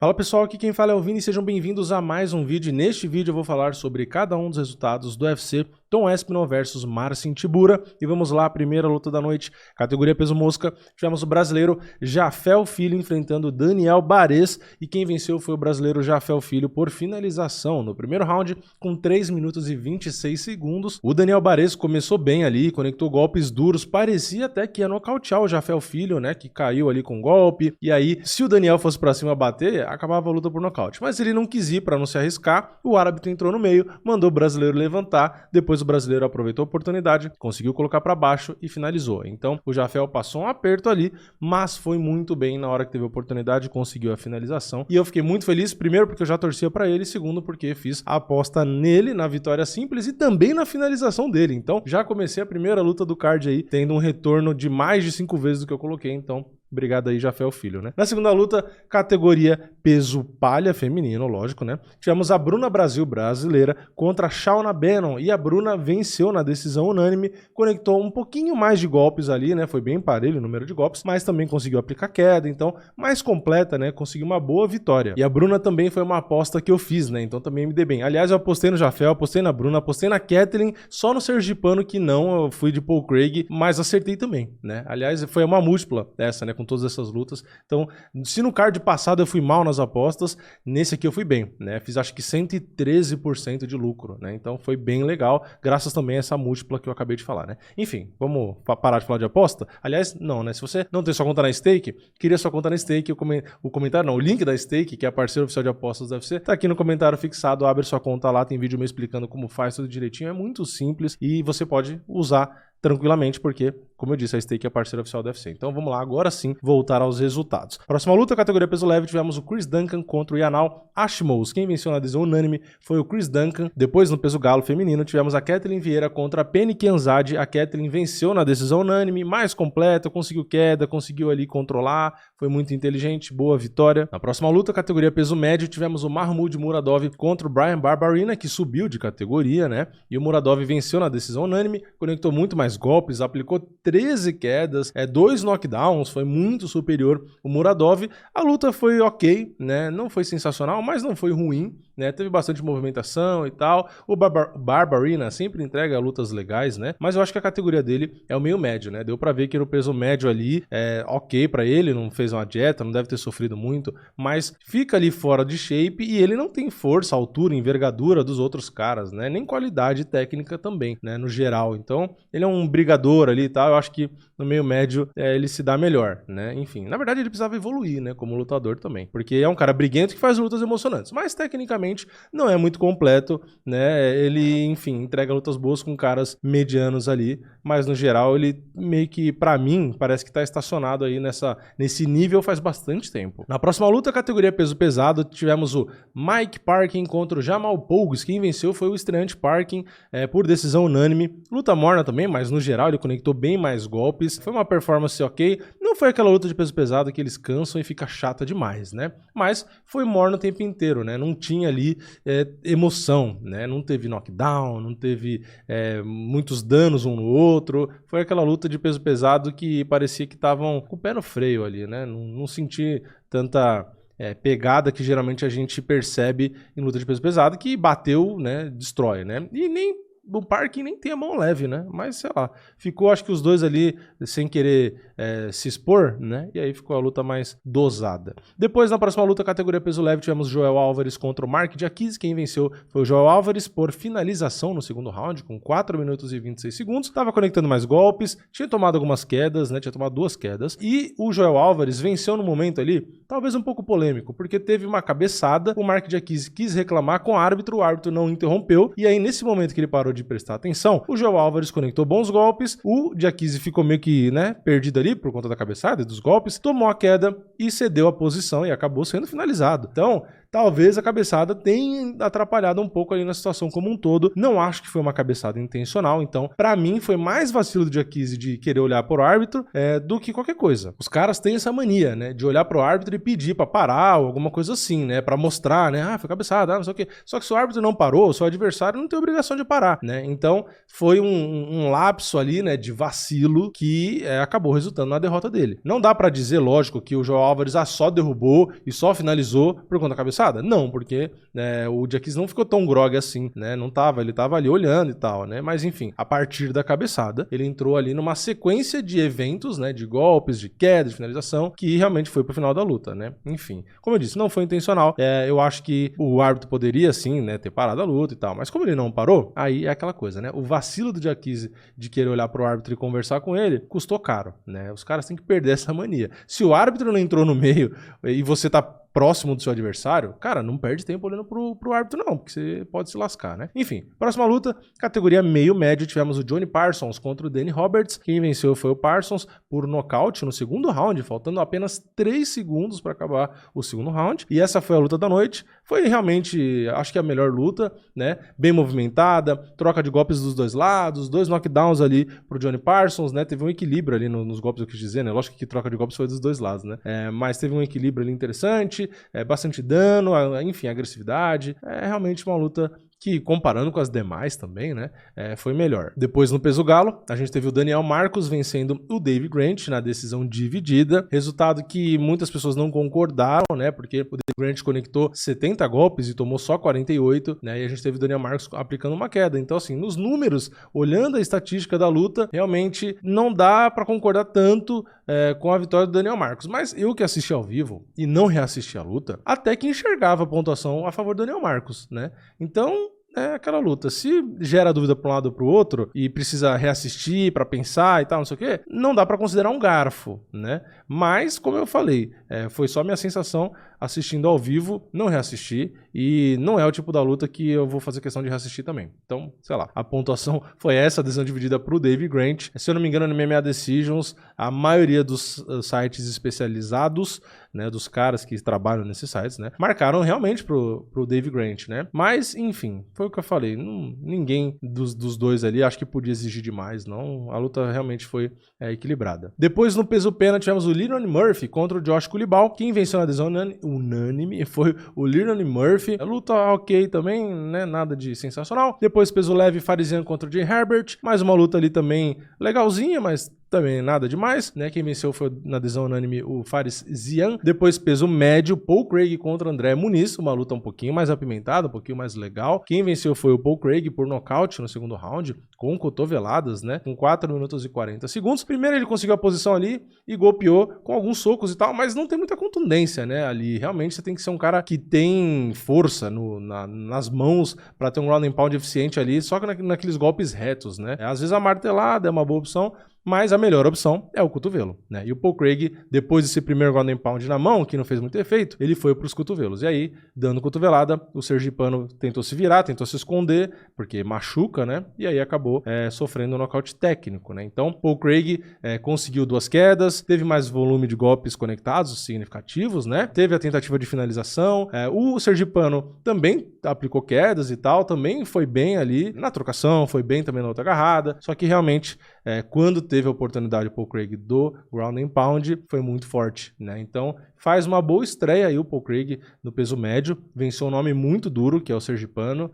Fala pessoal, aqui quem fala é o Vini e sejam bem-vindos a mais um vídeo. Neste vídeo eu vou falar sobre cada um dos resultados do UFC Tom Aspinall versus Marcin Tybura. E vamos lá, a primeira luta da noite, categoria peso mosca. Tivemos o brasileiro Jafel Filho enfrentando Daniel Bares e quem venceu foi o brasileiro Jafel Filho por finalização no primeiro round com 3 minutos e 26 segundos. O Daniel Bares começou bem ali, conectou golpes duros, parecia até que ia nocautear o Jafel Filho, né, que caiu ali com golpe. E aí, se o Daniel fosse pra cima bater, acabava a luta por nocaute. Mas ele não quis ir para não se arriscar, o árbitro entrou no meio, mandou o brasileiro levantar, depois o brasileiro aproveitou a oportunidade, conseguiu colocar para baixo e finalizou. Então o Jafel passou um aperto ali, mas foi muito bem na hora que teve a oportunidade, conseguiu a finalização. E eu fiquei muito feliz, primeiro porque eu já torcia para ele, segundo porque fiz a aposta nele, na vitória simples e também na finalização dele. Então já comecei a primeira luta do card aí, tendo um retorno de mais de 5 vezes do que eu coloquei, então obrigado aí, Jafel Filho, né? Na segunda luta, categoria peso palha feminino, lógico, né? Tivemos a Bruna Brasil brasileira contra a Shauna Bannon e a Bruna venceu na decisão unânime, conectou um pouquinho mais de golpes ali, né? Foi bem parelho o número de golpes, mas também conseguiu aplicar queda, então mais completa, né? Conseguiu uma boa vitória. E a Bruna também foi uma aposta que eu fiz, né? Então também me dei bem. Aliás, eu apostei no Jafel, apostei na Bruna, apostei na Kathleen, só no sergipano que não, eu fui de Paul Craig, mas acertei também, né? Aliás, foi uma múltipla essa, né? Com todas essas lutas. Então, se no card passado eu fui mal nas apostas, nesse aqui eu fui bem, né? Fiz acho que 113% de lucro, né? Então foi bem legal, graças também a essa múltipla que eu acabei de falar, né? Enfim, vamos parar de falar de aposta? Aliás, não, né? Se você não tem sua conta na Stake, queria sua conta na Stake, o comentário não, o link da Stake, que é a parceira oficial de apostas do UFC, tá aqui no comentário fixado, abre sua conta lá, tem vídeo me explicando como faz tudo direitinho, é muito simples e você pode usar tranquilamente, porque, como eu disse, a Stake é a parceira oficial do UFC. Então vamos lá, agora sim, voltar aos resultados. Próxima luta, categoria peso leve, tivemos o Chris Duncan contra o Yanal Ashmos. Quem venceu na decisão unânime foi o Chris Duncan. Depois, no peso galo feminino, tivemos a Kathleen Vieira contra a Penny Kianzad. A Kathleen venceu na decisão unânime, mais completa, conseguiu queda, conseguiu ali controlar, foi muito inteligente, boa vitória. Na próxima luta, categoria peso médio, tivemos o Mahmoud Muradov contra o Brian Barberena, que subiu de categoria, né? E o Muradov venceu na decisão unânime, conectou muito mais golpes, aplicou 13 quedas, 2 knockdowns, foi muito superior o Muradov. A luta foi ok, né? Não foi sensacional, mas não foi ruim, né? Teve bastante movimentação e tal. O Barberena sempre entrega lutas legais, né? Mas eu acho que a categoria dele é o meio médio, né? Deu pra ver que no peso médio ali é ok pra ele, não fez uma dieta, não deve ter sofrido muito, mas fica ali fora de shape e ele não tem força, altura, envergadura dos outros caras, né? Nem qualidade técnica também, né? No geral. Então, ele é um brigador ali e tal, eu acho que no meio médio ele se dá melhor, né? Enfim, na verdade ele precisava evoluir, né? Como lutador também, porque é um cara briguento que faz lutas emocionantes, mas tecnicamente não é muito completo, né? Ele, enfim, entrega lutas boas com caras medianos ali, mas no geral ele meio que, pra mim, parece que tá estacionado aí nesse nível faz bastante tempo. Na próxima luta, categoria peso pesado, tivemos o Mike Parkin contra o Jamal Pogues. Quem venceu foi o estreante Parkin por decisão unânime. Luta morna também, mas no geral ele conectou bem mais golpes. Foi uma performance ok. Não foi aquela luta de peso pesado que eles cansam e fica chata demais, né? Mas foi morno o tempo inteiro, né? Não tinha ali emoção, né? Não teve knockdown, não teve muitos danos um no outro. Foi aquela luta de peso pesado que parecia que estavam com o pé no freio ali, né? Não senti tanta pegada que geralmente a gente percebe em luta de peso pesado, que bateu, né? Destrói, né? E nem o Parkin nem tem a mão leve, né? Mas, sei lá, ficou acho que os dois ali sem querer se expor, né? E aí ficou a luta mais dosada. Depois, na próxima luta, categoria peso leve, tivemos Joel Álvares contra o Mark Diakiese. Quem venceu foi o Joel Álvares por finalização no segundo round, com 4 minutos e 26 segundos. Tava conectando mais golpes, tinha tomado algumas quedas, né? Tinha tomado 2 quedas. E o Joel Álvares venceu no momento ali, talvez um pouco polêmico, porque teve uma cabeçada, o Mark Diakiese quis reclamar com o árbitro não interrompeu, e aí nesse momento que ele parou de prestar atenção, o Joel Álvares conectou bons golpes, o Diakiese ficou meio que, né, perdido ali por conta da cabeçada e dos golpes, tomou a queda e cedeu a posição e acabou sendo finalizado. Então, talvez a cabeçada tenha atrapalhado um pouco ali na situação como um todo. Não acho que foi uma cabeçada intencional, então pra mim foi mais vacilo do Diakiese de querer olhar pro árbitro do que qualquer coisa. Os caras têm essa mania, né, de olhar pro árbitro e pedir pra parar ou alguma coisa assim, né, pra mostrar, né, foi cabeçada, não sei o quê. Só que se o árbitro não parou, o seu adversário não tem obrigação de parar, né, então foi um lapso ali, né, de vacilo que acabou resultando na derrota dele. Não dá pra dizer, lógico, que o João Álvares só derrubou e só finalizou por conta da cabeçada? Não, porque o Diakiese não ficou tão grog assim, né, ele tava ali olhando e tal, né, mas enfim, a partir da cabeçada, ele entrou ali numa sequência de eventos, né, de golpes, de queda, de finalização, que realmente foi pro final da luta, né, enfim. Como eu disse, não foi intencional, eu acho que o árbitro poderia sim, né, ter parado a luta e tal, mas como ele não parou, aí é aquela coisa, né, o vacilo do Diakiese de querer olhar pro árbitro e conversar com ele, custou caro, né, os caras têm que perder essa mania. Se o árbitro não entrou no meio e você tá próximo do seu adversário, cara, não perde tempo olhando pro árbitro não, porque você pode se lascar, né? Enfim, próxima luta, categoria meio médio, tivemos o Johnny Parsons contra o Danny Roberts. Quem venceu foi o Parsons por nocaute no segundo round, faltando apenas 3 segundos para acabar o segundo round. E essa foi a luta da noite. Foi realmente, acho que a melhor luta, né? Bem movimentada, troca de golpes dos dois lados, 2 knockdowns ali pro Johnny Parsons, né? Teve um equilíbrio ali nos golpes, eu quis dizer, né? Lógico que troca de golpes foi dos dois lados, né? Mas teve um equilíbrio ali interessante, bastante dano, enfim, agressividade. É realmente uma luta que, comparando com as demais também, né, foi melhor. Depois, no peso galo, a gente teve o Daniel Marcos vencendo o Dave Grant na decisão dividida. Resultado que muitas pessoas não concordaram, né, porque o Dave Grant conectou 70 golpes e tomou só 48, né, e a gente teve o Daniel Marcos aplicando uma queda. Então, assim, nos números, olhando a estatística da luta, realmente não dá pra concordar tanto com a vitória do Daniel Marcos. Mas eu que assisti ao vivo e não reassisti a luta, até que enxergava a pontuação a favor do Daniel Marcos, né? Então, é aquela luta. Se gera dúvida para um lado ou para o outro e precisa reassistir para pensar e tal, não sei o quê, não dá para considerar um garfo, né? Mas, como eu falei, foi só minha sensação assistindo ao vivo, não reassisti, e não é o tipo da luta que eu vou fazer questão de reassistir também. Então, sei lá, a pontuação foi essa, a decisão dividida pro Dave Grant. Se eu não me engano, no MMA Decisions, a maioria dos sites especializados, né, dos caras que trabalham nesses sites, né, marcaram realmente pro Dave Grant, né? Mas, enfim, foi o que eu falei, ninguém dos dois ali acho que podia exigir demais, não. A luta realmente foi equilibrada. Depois, no peso pena, tivemos o Leroy Murphy contra o Josh Culibao. Quem venceu na decisão unânime foi o Leroy Murphy. A luta ok também, né, nada de sensacional. Depois, peso leve, Farizian contra o Jay Herbert. Mais uma luta ali também legalzinha, mas também nada demais, né? Quem venceu foi na decisão unânime o Fares Zian. Depois, peso médio, Paul Craig contra André Muniz. Uma luta um pouquinho mais apimentada, um pouquinho mais legal. Quem venceu foi o Paul Craig por nocaute no segundo round, com cotoveladas, né? Com 4 minutos e 40 segundos. Primeiro ele conseguiu a posição ali e golpeou com alguns socos e tal, mas não tem muita contundência, né? Ali, realmente, você tem que ser um cara que tem força nas mãos para ter um ground and pound eficiente ali, só que naqueles golpes retos, né? Às vezes a martelada é uma boa opção, mas a melhor opção é o cotovelo, né? E o Paul Craig, depois desse primeiro ground and pound na mão, que não fez muito efeito, ele foi para os cotovelos. E aí, dando cotovelada, o sergipano tentou se virar, tentou se esconder, porque machuca, né? E aí acabou sofrendo um nocaute técnico, né? Então, Paul Craig conseguiu 2 quedas, teve mais volume de golpes conectados significativos, né? Teve a tentativa de finalização. O sergipano também aplicou quedas e tal, também foi bem ali na trocação, foi bem também na outra agarrada, só que realmente, quando teve a oportunidade o Paul Craig do ground and pound, foi muito forte, né? Então, faz uma boa estreia aí o Paul Craig no peso médio, venceu um nome muito duro, que é o sergipano,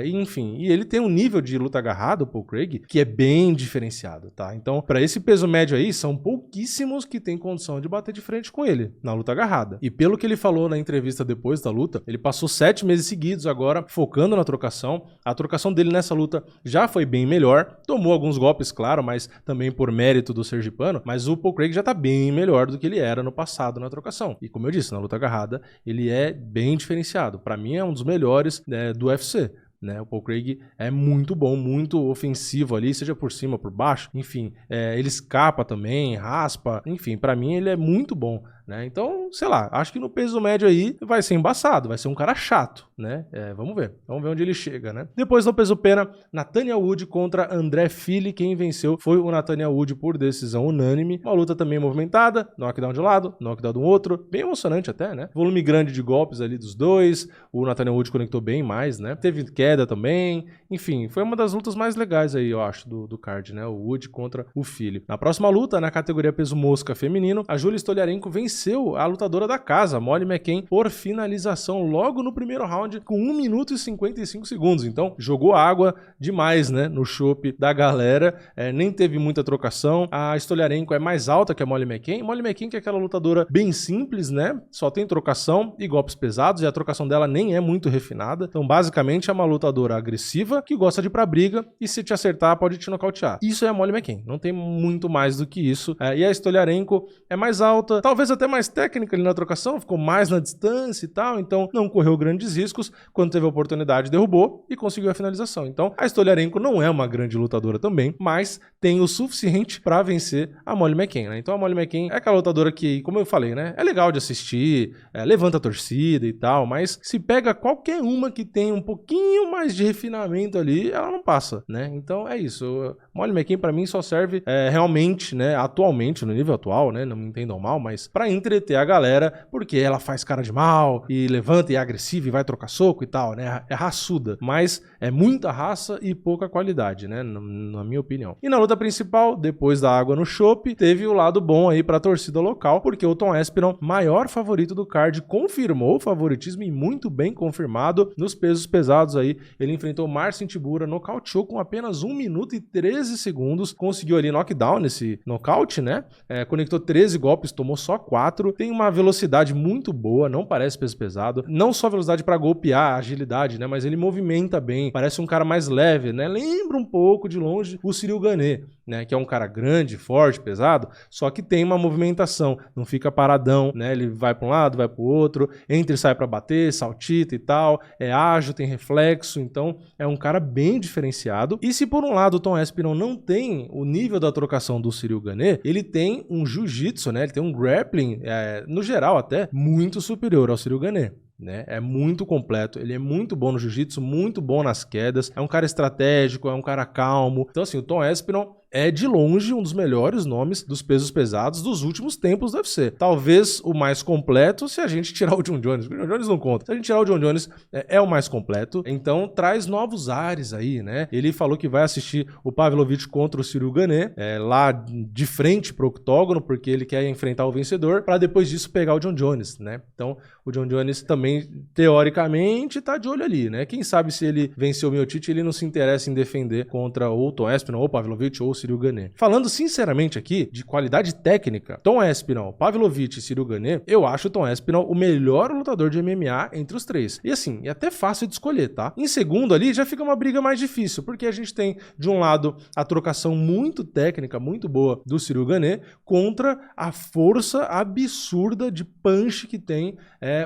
enfim, e ele tem um nível de luta agarrada, o Paul Craig, que é bem diferenciado, tá? Então, para esse peso médio aí, são pouquíssimos que têm condição de bater de frente com ele na luta agarrada. E pelo que ele falou na entrevista depois da luta, ele passou 7 meses seguidos agora focando na trocação. A trocação dele nessa luta já foi bem melhor, tomou alguns golpes, claro, mas também por mérito do sergipano, mas o Paul Craig já tá bem melhor do que ele era no passado na trocação. E como eu disse, na luta agarrada, ele é bem diferenciado. Para mim, é um dos melhores do UFC. Né? O Paul Craig é muito bom, muito ofensivo ali, seja por cima, por baixo, enfim, ele escapa também, raspa, enfim, para mim ele é muito bom né? Então, sei lá, acho que no peso médio aí vai ser embaçado, vai ser um cara chato, né? Vamos ver onde ele chega, né? Depois no peso pena, Nathaniel Wood contra André Fili, quem venceu foi o Nathaniel Wood por decisão unânime, uma luta também movimentada, knockdown de um lado, knockdown do outro, bem emocionante até, né? Volume grande de golpes ali dos dois, o Nathaniel Wood conectou bem mais, né? Teve queda também, enfim, foi uma das lutas mais legais aí, eu acho, do card, né? O Wood contra o Fili. Na próxima luta, na categoria peso mosca feminino, a Júlia Stoliarenko venceu a lutadora da casa, Molly McCann, por finalização logo no primeiro round com 1 minuto e 55 segundos. Então, jogou água demais, né? No chope da galera, nem teve muita trocação. A Stoliarenko é mais alta que a Molly McCann. Molly McCann que é aquela lutadora bem simples, né? Só tem trocação e golpes pesados, e a trocação dela nem é muito refinada. Então, basicamente, é uma lutadora agressiva que gosta de ir pra briga e se te acertar, pode te nocautear. Isso é a Molly McCann, não tem muito mais do que isso. E a Stoliarenko é mais alta, talvez até mais técnica ali na trocação, ficou mais na distância e tal, então não correu grandes riscos. Quando teve a oportunidade, derrubou e conseguiu a finalização. Então, a Stoliarenko não é uma grande lutadora também, mas tem o suficiente para vencer a Molly McCann, né? Então, a Molly McCann é aquela lutadora que, como eu falei, né, é legal de assistir, levanta a torcida e tal, mas se pega qualquer uma que tem um pouquinho mais de refinamento ali, ela não passa, né? Então, é isso. Molly McCann para mim só serve realmente, né, atualmente, no nível atual, né, não me entendam mal, mas para entreter a galera, porque ela faz cara de mal e levanta e é agressiva e vai trocar soco e tal, né, é raçuda, mas é muita raça e pouca qualidade, né, na minha opinião. E na luta principal, depois da água no chope, teve o lado bom aí pra torcida local, porque o Tom Aspinall, maior favorito do card, confirmou o favoritismo e muito bem confirmado nos pesos pesados aí. Ele enfrentou Marcin Tybura, nocauteou com apenas 1 minuto e 13 segundos, conseguiu ali knockdown nesse nocaute, né? Conectou 13 golpes, tomou só 4, tem uma velocidade muito boa, não parece peso pesado, não só velocidade pra golpear, agilidade, né? Mas ele movimenta bem, parece um cara mais leve, né? Lembra um pouco de longe o Ciryl Gane, né, que é um cara grande, forte, pesado, só que tem uma movimentação, não fica paradão, né, ele vai para um lado, vai para o outro, entra e sai para bater, saltita e tal, é ágil, tem reflexo, então é um cara bem diferenciado. E se por um lado o Tom Aspinall não tem o nível da trocação do Ciryl Gane, ele tem um jiu-jitsu, né, ele tem um grappling, no geral até, muito superior ao Ciryl Gane. Né? É muito completo, ele é muito bom no jiu-jitsu, muito bom nas quedas, é um cara estratégico, é um cara calmo. Então assim, o Tom Aspinall é de longe um dos melhores nomes dos pesos pesados dos últimos tempos do UFC. Talvez o mais completo se a gente tirar o John Jones. O John Jones não conta. Se a gente tirar o John Jones, é o mais completo. Então traz novos ares aí, né? Ele falou que vai assistir o Pavlovich contra o Ciryl Gane, lá de frente pro octógono, porque ele quer enfrentar o vencedor, para depois disso pegar o John Jones, né? Então o John Jones também, teoricamente, tá de olho ali, né? Quem sabe se ele venceu o Miocic, ele não se interessa em defender contra ou o Tom Aspinall, ou o Pavlovich, ou o Ciryl Gane. Falando sinceramente aqui, de qualidade técnica, Tom Aspinall, Pavlovich e Ciryl Gane, eu acho o Tom Aspinall o melhor lutador de MMA entre os três. E assim, é até fácil de escolher, tá? Em segundo ali, já fica uma briga mais difícil, porque a gente tem, de um lado, a trocação muito técnica, muito boa do Ciryl Gane, contra a força absurda de punch que tem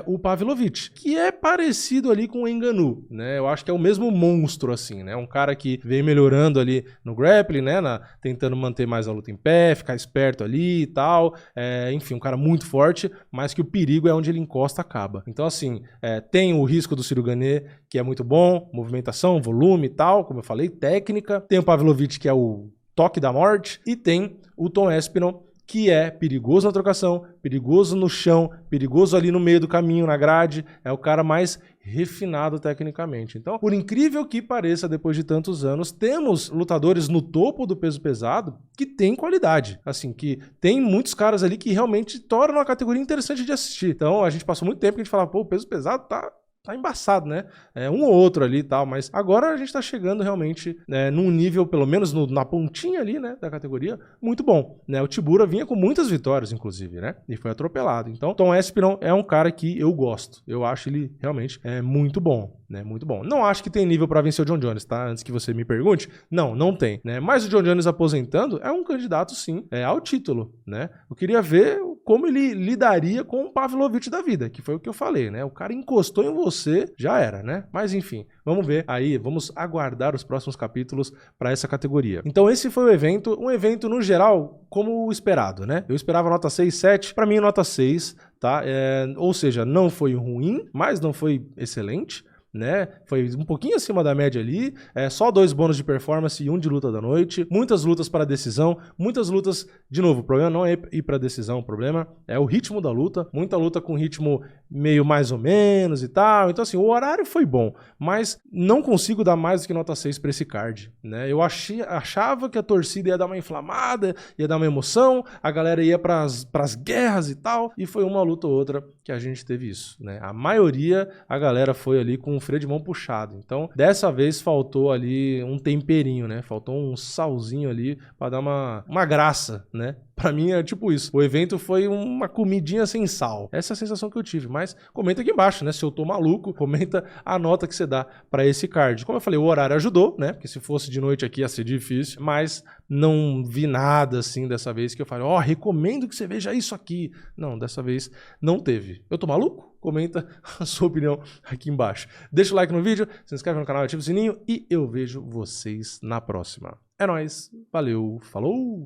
o Pavlovich, que é parecido ali com o Ngannou, né? Eu acho que é o mesmo monstro, assim, né? Um cara que vem melhorando ali no grappling, né? Tentando manter mais a luta em pé, ficar esperto ali e tal. Enfim, um cara muito forte, mas que o perigo é onde ele encosta, acaba. Então, assim, tem o risco do Ciryl Gane, que é muito bom, movimentação, volume e tal, como eu falei, técnica. Tem o Pavlovich, que é o toque da morte, e tem o Tom Aspinall, que é perigoso na trocação, perigoso no chão, perigoso ali no meio do caminho, na grade, é o cara mais refinado tecnicamente. Então, por incrível que pareça, depois de tantos anos, temos lutadores no topo do peso pesado que tem qualidade, assim, que tem muitos caras ali que realmente tornam a categoria interessante de assistir. Então, a gente passou muito tempo que a gente falava, pô, o peso pesado tá embaçado, né? Um ou outro ali e tal, mas agora a gente tá chegando realmente num nível, pelo menos na pontinha ali, né, da categoria, muito bom, né? O Tybura vinha com muitas vitórias, inclusive, né? E foi atropelado. Então, Tom Aspinall é um cara que eu gosto. Eu acho ele realmente muito bom, né? Muito bom. Não acho que tem nível pra vencer o John Jones, tá? Antes que você me pergunte. Não tem, né? Mas o John Jones aposentando é um candidato, sim, ao título, né? Eu queria ver como ele lidaria com o Pavlovich da vida, que foi o que eu falei, né? O cara encostou em você, já era, né? Mas enfim, vamos ver aí, vamos aguardar os próximos capítulos para essa categoria. Então esse foi o evento, um evento no geral como esperado, né? Eu esperava nota 6, 7, para mim nota 6, tá? Ou seja, não foi ruim, mas não foi excelente, né? Foi um pouquinho acima da média ali, só 2 bônus de performance e 1 de luta da noite, muitas lutas para decisão, muitas lutas, de novo, o problema não é ir para decisão, o problema é o ritmo da luta, muita luta com ritmo meio mais ou menos e tal, então assim, o horário foi bom, mas não consigo dar mais do que nota 6 para esse card, né? Eu achava que a torcida ia dar uma inflamada, ia dar uma emoção, a galera ia pras guerras e tal, e foi uma luta ou outra que a gente teve isso, né? A maioria, a galera foi ali com o freio de mão puxado. Então, dessa vez faltou ali um temperinho, né? Faltou um salzinho ali pra dar uma graça, né? Pra mim é tipo isso. O evento foi uma comidinha sem sal. Essa é a sensação que eu tive. Mas comenta aqui embaixo, né? Se eu tô maluco, comenta a nota que você dá pra esse card. Como eu falei, o horário ajudou, né? Porque se fosse de noite aqui ia ser difícil. Mas não vi nada assim dessa vez que eu falei, recomendo que você veja isso aqui. Não, dessa vez não teve. Eu tô maluco? Comenta a sua opinião aqui embaixo. Deixa o like no vídeo, se inscreve no canal, ativa o sininho e eu vejo vocês na próxima. É nóis, valeu, falou!